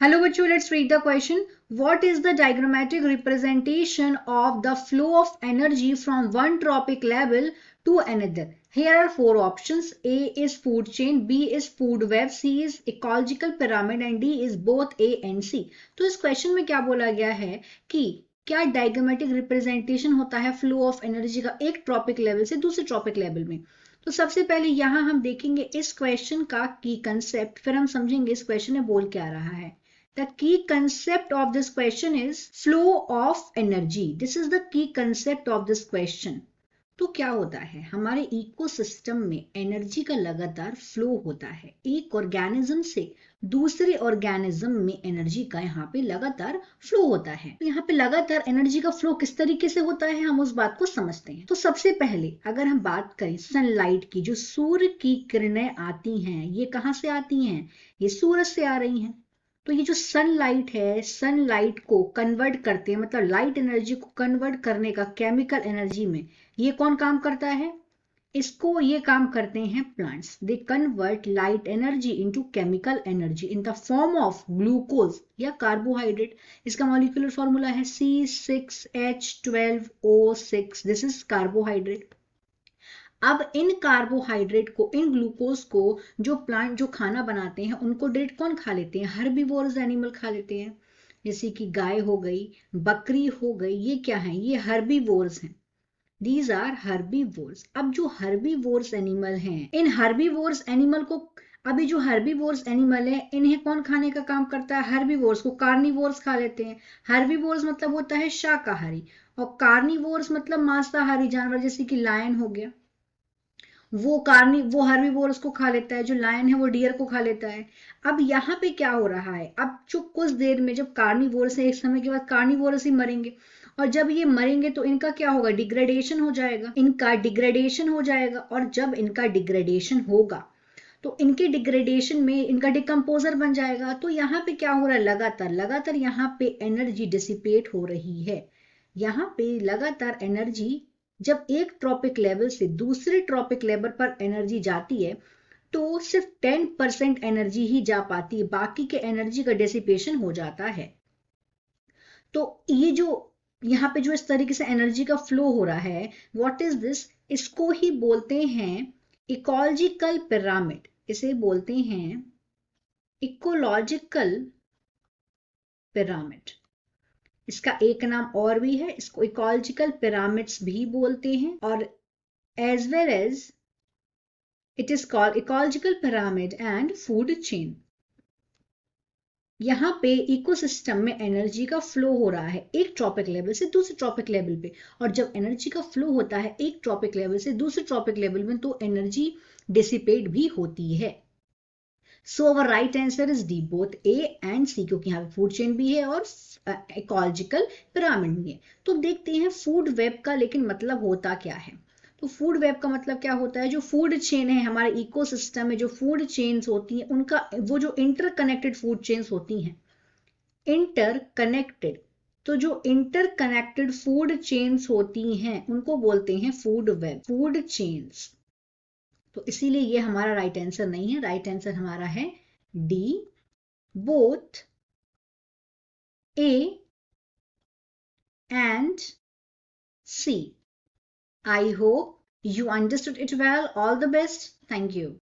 Hello बच्चों, let's read the question. What is the diagrammatic representation of the flow of energy from one tropic level to another? Here are four options. A is food chain, B is food web, C is ecological pyramid and D is both A and C. तो इस question में क्या बोला गया है कि क्या diagrammatic representation होता है फ्लो ऑफ एनर्जी का एक ट्रॉपिक लेवल से दूसरे ट्रॉपिक लेवल में। तो सबसे पहले यहाँ हम देखेंगे इस क्वेश्चन का की कंसेप्ट, फिर हम समझेंगे इस क्वेश्चन में बोल क्या रहा है। The key concept of this question is flow of energy. This is the key concept of this question. तो क्या होता है, हमारे इकोसिस्टम में एनर्जी का लगातार फ्लो होता है। एक ऑर्गेनिज्म से दूसरे ऑर्गेनिज्म में एनर्जी का यहाँ पे लगातार फ्लो होता है। तो यहाँ पे लगातार एनर्जी का फ्लो किस तरीके से होता है, हम उस बात को समझते हैं। तो सबसे पहले अगर हम बात करें सनलाइट की, जो सूर्य की किरणें आती हैं, ये कहाँ से आती हैं? ये सूरज से आ रही हैं। तो ये जो सनलाइट है, सनलाइट को कन्वर्ट करते हैं, मतलब लाइट एनर्जी को कन्वर्ट करने का केमिकल एनर्जी में ये कौन काम करता है? इसको ये काम करते हैं plants. They convert light energy into chemical energy in the form of glucose या कार्बोहाइड्रेट। इसका मॉलिक्यूलर फॉर्मूला है C6H12O6। This is carbohydrate. अब इन कार्बोहाइड्रेट को, इन ग्लूकोज को जो प्लांट जो खाना बनाते हैं उनको डायरेक्ट कौन खा लेते हैं? हर्बीवोरस एनिमल खा लेते हैं, जैसे कि गाय हो गई, बकरी हो गई। ये क्या है? ये हर्बीवोरस हैं। These are herbivorous. अब जो हर्बीवोरस एनिमल हैं, इन हर्बीवोरस एनिमल को, अभी जो हर्बीवोरस एनिमल है इन्हें कौन खाने का काम करता है? हर्बीवोरस को कार्निवोरस खा लेते हैं। हर्बीवोरस मतलब होता है शाकाहारी, और कार्निवोरस मतलब मांसाहारी जानवर, जैसे कि लायन हो गया, वो हर्बीवोरस को खा लेता है। जो लायन है वो डियर को खा लेता है। अब यहाँ पे क्या हो रहा है, अब जो कुछ देर में जब कार्निवोरस है, एक समय के बाद कार्निवोरस ही मरेंगे, और जब ये मरेंगे तो इनका क्या होगा? डिग्रेडेशन हो जाएगा। इनका डिग्रेडेशन हो जाएगा, और जब इनका डिग्रेडेशन होगा तो इनके डिग्रेडेशन में इनका डिकम्पोजर बन जाएगा। तो यहाँ पे क्या हो रहा है? लगातार लगातार यहाँ पे एनर्जी डिसिपेट हो रही है। यहाँ पे लगातार एनर्जी, जब एक ट्रॉपिक लेवल से दूसरे ट्रॉपिक लेवल पर एनर्जी जाती है तो सिर्फ 10% एनर्जी ही जा पाती है, बाकी के एनर्जी का डेसिपेशन हो जाता है। तो ये जो यहाँ पे जो इस तरीके से एनर्जी का फ्लो हो रहा है, व्हाट इज दिस? इसको ही बोलते हैं इकोलॉजिकल पिरामिड। इसे बोलते हैं इकोलॉजिकल पिरामिड। इसका एक नाम और भी है, इसको इकोलॉजिकल पिरामिड्स भी बोलते हैं, और as well as it is called ecological pyramid and food chain. यहाँ पे इकोसिस्टम में एनर्जी का फ्लो हो रहा है एक ट्रॉपिक लेवल से दूसरे ट्रॉपिक लेवल पे, और जब एनर्जी का फ्लो होता है एक ट्रॉपिक लेवल से दूसरे ट्रॉपिक लेवल में तो एनर्जी डिसिपेट भी होती है। So our right answer is D, both A and C, क्योंकि यहाँ पे फूड चेन भी है और इकोलॉजिकल पिरामिड भी है। तो देखते हैं फूड वेब का लेकिन मतलब होता क्या है। तो फूड वेब का मतलब क्या होता है? जो फूड चेन है हमारे इकोसिस्टम में, जो फूड चेन्स होती हैं उनका, वो जो इंटरकनेक्टेड फूड चेन्स होती हैं, इंटरकनेक्टेड, तो जो इंटरकनेक्टेड फूड चेन्स होती हैं उनको बोलते हैं फूड वेब, फूड चेन्स। तो इसीलिए ये हमारा राइट आंसर नहीं है। राइट आंसर हमारा है D, both A and C. I hope you understood it well. All the best. Thank you.